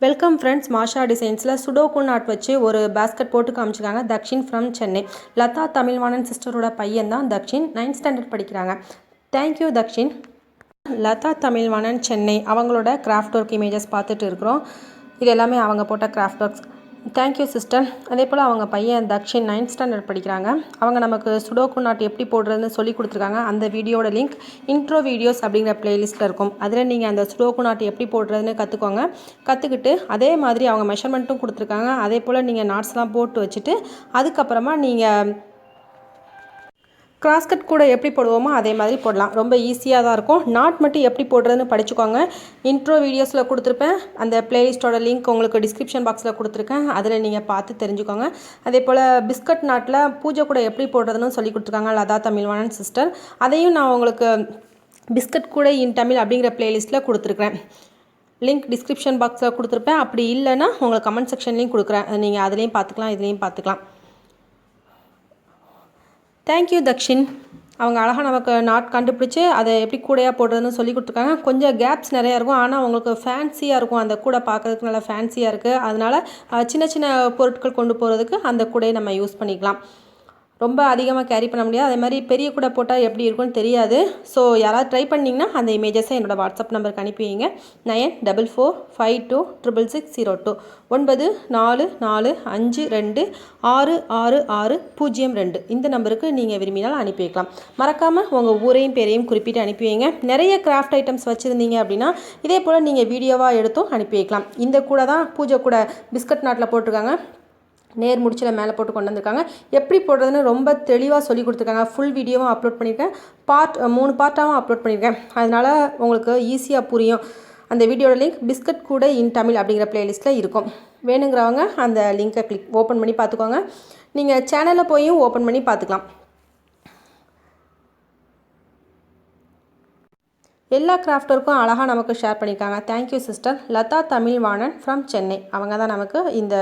Welcome friends. மாஷா டிசைன்ஸில் sudoku not வச்சு ஒரு பேஸ்கெட் போட்டு காமிச்சிருக்காங்க. தக்ஷின் ஃப்ரம் சென்னை. லதா தமிழ்வாணன் சிஸ்டரோட பையன் தான் தக்ஷின். 9th ஸ்டாண்டர்ட் படிக்கிறாங்க. தேங்க்யூ தக்ஷின். லதா தமிழ்வாணன் சென்னை அவங்களோட கிராஃப்ட் ஒர்க் இமேஜஸ் பார்த்துட்டு இருக்கிறோம். இது எல்லாமே அவங்க போட்ட கிராஃப்ட் ஒர்க்ஸ். Thank you sister. அதே போல் அவங்க பையன் தக்ஷின் 9th ஸ்டாண்டர்ட் படிக்கிறாங்க. அவங்க நமக்கு சுடோக்கு நாட் எப்படி போடுறதுன்னு சொல்லி கொடுத்துருக்காங்க. அந்த வீடியோட லிங்க் இன்ட்ரோ வீடியோஸ் அப்படிங்கிற பிளேலிஸ்ட்டில் இருக்கும். அதில் நீங்கள் அந்த சுடோக்கு நாட் எப்படி போடுறதுன்னு கற்றுக்கோங்க. கற்றுக்கிட்டு அதே மாதிரி அவங்க மெஷர்மெண்ட்டும் கொடுத்துருக்காங்க. அதே போல் நீங்கள் நாட்ஸ்லாம் போட்டு வச்சுட்டு அதுக்கப்புறமா நீங்கள் crosscut கூட எப்படி போடுவோமோ அதே மாதிரி போடலாம். ரொம்ப ஈஸியாக தான் இருக்கும். நாட் மட்டும் எப்படி போடுறதுன்னு படிச்சுக்கோங்க. இன்ட்ரோ வீடியோஸில் கொடுத்துருப்பேன். அந்த பிளேலிஸ்ட்டோட லிங்க் உங்களுக்கு டிஸ்கிரிப்ஷன் பாக்ஸில் கொடுத்துருக்கேன். அதில் நீங்கள் பார்த்து தெரிஞ்சுக்கோங்க. அதே போல் பிஸ்கட் நாட்டில் பூஜை கூட எப்படி போடுறதுன்னு சொல்லி கொடுத்துருக்காங்க லதா தமிழ்வாணன் சிஸ்டர். அதையும் நான் உங்களுக்கு பிஸ்கட் கூட இன் தமிழ் அப்படிங்கிற பிளேலிஸ்ட்டில் கொடுத்துருக்குறேன். லிங்க் டிஸ்கிரிப்ஷன் பாக்ஸில் கொடுத்துருப்பேன். அப்படி இல்லைன்னா உங்களுக்கு கமெண்ட் செக்ஷன்லேயும் கொடுக்குறேன். நீங்கள் அதுலேயும் பார்த்துக்கலாம், இதுலேயும் பார்த்துக்கலாம். தேங்க்யூ தக்ஷின். அவங்க அழகாக நமக்கு நாட் கண்டுபிடிச்சி அதை எப்படி கூடையாக போடுறதுன்னு சொல்லி கொடுத்துருக்காங்க. கொஞ்சம் கேப்ஸ் நிறையா இருக்கும், ஆனால் அவங்களுக்கு ஃபேன்சியாக இருக்கும். அந்த கூடை பார்க்குறதுக்கு நல்லா ஃபேன்சியாக இருக்குது. அதனால் சின்ன சின்ன பொருட்கள் கொண்டு போகிறதுக்கு அந்த கூடையை நம்ம யூஸ் பண்ணிக்கலாம். ரொம்ப அதிகமாக கேரி பண்ண முடியாது. அதே மாதிரி பெரிய கூடை போட்டால் எப்படி இருக்குன்னு தெரியாது. ஸோ யாராவது ட்ரை பண்ணிங்கன்னா அந்த இமேஜஸை என்னோடய வாட்ஸ்அப் நம்பருக்கு அனுப்பி வைங்க. 9445266602 9445266602 இந்த நம்பருக்கு நீங்கள் விரும்பினால் அனுப்பி வைக்கலாம். மறக்காமல் உங்கள் ஊரையும் பேரையும் குறிப்பிட்டு அனுப்பி வைங்க. நிறைய கிராஃப்ட் ஐட்டம்ஸ் வச்சுருந்தீங்க அப்படின்னா இதே போல் நீங்கள் வீடியோவாக எடுத்தும் அனுப்பி வைக்கலாம். இந்த கூட தான் பூஜை கூட பிஸ்கட் நாட்டில் போட்டிருக்காங்க. நேர் முடிச்சில் மேலே போட்டு கொண்டு வந்திருக்காங்க. எப்படி போடுறதுன்னு ரொம்ப தெளிவாக சொல்லி கொடுத்துருக்காங்க. ஃபுல் வீடியோவும் அப்லோட் பண்ணியிருக்கேன். 3 பார்ட்டாகவும் அப்லோட் பண்ணியிருக்கேன். அதனால் உங்களுக்கு ஈஸியாக புரியும். அந்த வீடியோட லிங்க் பிஸ்கட் கூட இன் தமிழ் அப்படிங்கிற பிளேலிஸ்ட்டில் இருக்கும். வேணுங்கிறவங்க அந்த லிங்க்கை ஓப்பன் பண்ணி பார்த்துக்கோங்க. நீங்கள் சேனலில் போயும் ஓப்பன் பண்ணி பார்த்துக்கலாம். எல்லா கிராஃப்ட் ஒர்க்கும் அழகாக நமக்கு ஷேர் பண்ணியிருக்காங்க. Thank you sister. Latha Tamilvanan from Chennai அவங்க தான் நமக்கு இந்த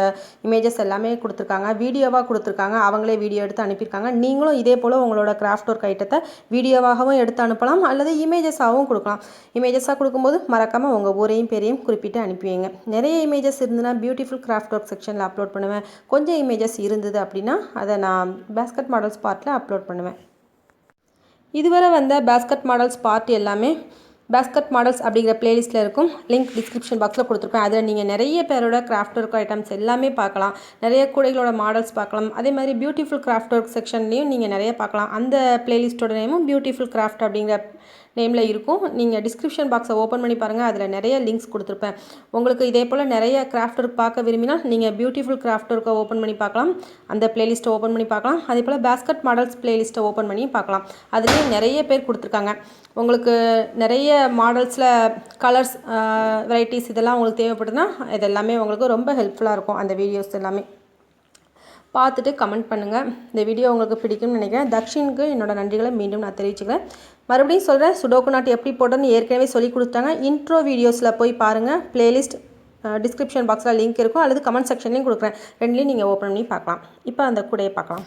இமேஜஸ் எல்லாமே கொடுத்துருக்காங்க. வீடியோவாக கொடுத்துருக்காங்க. அவங்களே வீடியோ எடுத்து அனுப்பியிருக்காங்க. நீங்களும் இதே போல் உங்களோட கிராஃப்ட் ஒர்க் ஐட்டத்தை வீடியோவாகவும் எடுத்து அனுப்பலாம், அல்லது இமேஜஸாகவும் கொடுக்கலாம். இமேஜஸாக கொடுக்கும்போது மறக்காமல் உங்கள் ஊரையும் பேரையும் குறிப்பிட்டு அனுப்பிவிங்க. நிறைய இமேஜஸ் இருந்ததுன்னா பியூட்டிஃபுல் கிராஃப்ட் ஒர்க் செக்ஷனில் அப்லோட் பண்ணுவேன். கொஞ்சம் இமேஜஸ் இருந்தது அப்படின்னா அதை நான் பேஸ்கட் மாடல்ஸ் பார்ட்டில் அப்லோட் பண்ணுவேன். இதுவரை வந்த பேஸ்கட் மாடல்ஸ் பார்ட் எல்லாமே பேஸ்கட் மாடல்ஸ் அப்படிங்கிற பிளேலிஸ்ட்டில் இருக்கும். லிங்க் டிஸ்கிரிப்ஷன் பாக்ஸில் கொடுத்துருப்பேன். அதில் நீங்கள் நிறைய பேரோட கிராஃப்ட் ஒர்க் ஐட்டம்ஸ் எல்லாமே பார்க்கலாம். நிறைய கூடைகளோட மாடல்ஸ் பார்க்கலாம். அதே மாதிரி பியூட்டிஃபுல் கிராஃப்ட் ஒர்க் செக்ஷன்லேயும் நீங்கள் நிறைய பார்க்கலாம். அந்த பிளேலிஸ்ட்டோட நேமும் பியூட்டிஃபுல் கிராஃப்ட் அப்படிங்கிற நேமில் இருக்கும். நீங்கள் டிஸ்கிரிப்ஷன் பாக்ஸை ஓப்பன் பண்ணி பாருங்கள். அதில் நிறைய லிங்க்ஸ் கொடுத்துருப்பேன். உங்களுக்கு இதே போல் நிறைய கிராஃப்ட் ஒர்க் பார்க்க விரும்பினால் நீங்கள் பியூட்டிஃபுல் கிராஃப்ட் ஒர்க்கை ஓப்பன் பண்ணி பார்க்கலாம். அந்த பிளேலிஸ்ட்டை ஓப்பன் பண்ணி பார்க்கலாம். அதே போல் பேஸ்கட் மாடல்ஸ் பிளேலிஸ்ட்டை ஓப்பன் பண்ணி பார்க்கலாம். அதுலேயே நிறைய பேர் கொடுத்துருக்காங்க. உங்களுக்கு நிறைய மாடல்ஸில் கலர்ஸ் வெரைட்டிஸ் இதெல்லாம் உங்களுக்கு தேவைப்படுதுன்னா இதெல்லாமே உங்களுக்கு ரொம்ப ஹெல்ப்ஃபுல்லாக இருக்கும். அந்த வீடியோஸ் எல்லாமே பார்த்துட்டு கமெண்ட் பண்ணுங்கள். இந்த வீடியோ உங்களுக்கு பிடிக்கும்னு நினைக்கிறேன். தக்ஷினுக்கு என்னோடய நன்றிகளை மீண்டும் நான் தெரிவிச்சுக்கிறேன். மறுபடியும் சொல்கிறேன், சுடோக்கு நாட் எப்படி போடுறதுன்னு ஏற்கனவே சொல்லி கொடுத்தாங்க. இன்ட்ரோ வீடியோஸில் போய் பாருங்கள். பிளேலிஸ்ட் டிஸ்கிரிப்ஷன் பாக்ஸில் லிங்க் இருக்கும், அல்லது கமெண்ட் செக்ஷன்லேயும் கொடுக்குறேன். ரெண்டுலேயும் நீங்கள் ஓப்பன் பண்ணி பார்க்கலாம். இப்போ அந்த கூடையை பார்க்கலாம்.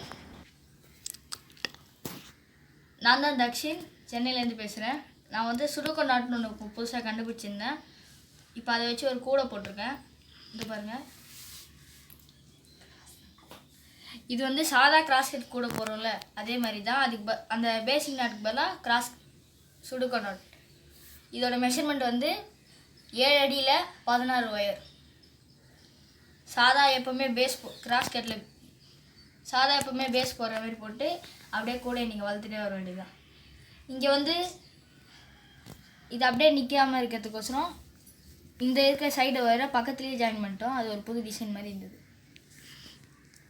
நான் தான் தக்ஷின், சென்னையிலேருந்து பேசுகிறேன். நான் சுடோக்கு நாட்னு ஒன்று புதுசாக கண்டுபிடிச்சிருந்தேன். இப்போ அதை வச்சு ஒரு கூடை போட்டிருக்கேன். இது பாருங்கள். இது சாதா கிராஸ்கட் கூட போகிறோம்ல அதே மாதிரி தான். அதுக்கு அந்த பேசிக் நாட்டுக்கு பதிலாக சுடோக்கு நாட். இதோட மெஷர்மெண்ட் 7 அடியில் 16 ஒயர். சாதா எப்போவுமே பேஸ் கிராஸ்கட்டில் சாதா எப்போவுமே பேஸ் போடுற மாதிரி போட்டு அப்படியே கூட நீங்கள் வளர்த்துட்டே வர வேண்டியதுதான். இங்கே இது அப்படியே நிற்காமல் இருக்கிறதுக்கோசரம் இந்த இருக்க சைடை ஒயரை பக்கத்துலேயே ஜாயின் பண்ணிட்டோம். அது ஒரு புது டிசைன் மாதிரி இருந்தது.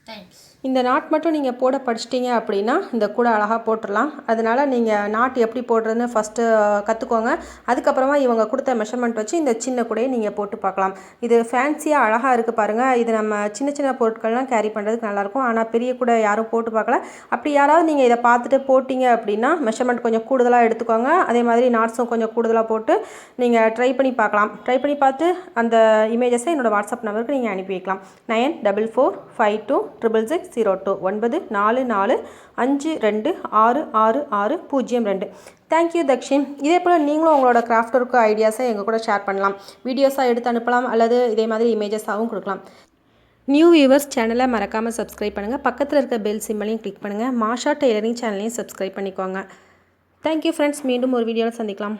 தேங்க்ஸ். இந்த நாட் மட்டும் நீங்கள் போட படிச்சிட்டிங்க அப்படின்னா இந்த கூட அழகாக போட்டுடலாம். அதனால் நீங்கள் நாட் எப்படி போடுறதுன்னு ஃபஸ்ட்டு கற்றுக்கோங்க. அதுக்கப்புறமா இவங்க கொடுத்த மெஷர்மெண்ட் வச்சு இந்த சின்ன கூடையை நீங்கள் போட்டு பார்க்கலாம். இது ஃபேன்சியாக அழகாக இருக்குது பாருங்கள். இது நம்ம சின்ன சின்ன பொருட்கள்லாம் கேரி பண்ணுறதுக்கு நல்லாயிருக்கும். ஆனால் பெரிய கூடை யாரும் போட்டு பார்க்கல. அப்படி யாராவது நீங்கள் இதை பார்த்துட்டு போட்டிங்க அப்படின்னா மெஷர்மெண்ட் கொஞ்சம் கூடுதலாக எடுத்துக்கோங்க. அதே மாதிரி நாட்ஸும் கொஞ்சம் கூடுதலாக போட்டு நீங்கள் ட்ரை பண்ணி பார்க்கலாம். ட்ரை பண்ணி பார்த்து அந்த இமேஜஸை என்னோடய வாட்ஸ்அப் நம்பருக்கு நீங்கள் அனுப்பி வைக்கலாம். 944526 94460602 9445266602. தேங்க்யூ தக்ஷின். இதே போல் நீங்களும் உங்களோட கிராஃப்ட் ஒர்க்கு ஐடியாஸை எங்கள் கூட ஷேர் பண்ணலாம். வீடியோஸாக எடுத்து அனுப்பலாம் அல்லது இதே மாதிரி இமேஜஸாகவும் கொடுக்கலாம். நியூ வியூவர்ஸ் சேனலை மறக்காமல் சப்ஸ்கிரைப் பண்ணுங்கள். பக்கத்தில் இருக்க பெல் சிம்மலையும் கிளிக் பண்ணுங்கள். மாஷா டெய்லரிங் சேனலையும் சப்ஸ்கிரைப் பண்ணிக்கோங்க. Thank you friends. மீண்டும் ஒரு வீடியோவில் சந்திக்கலாம்.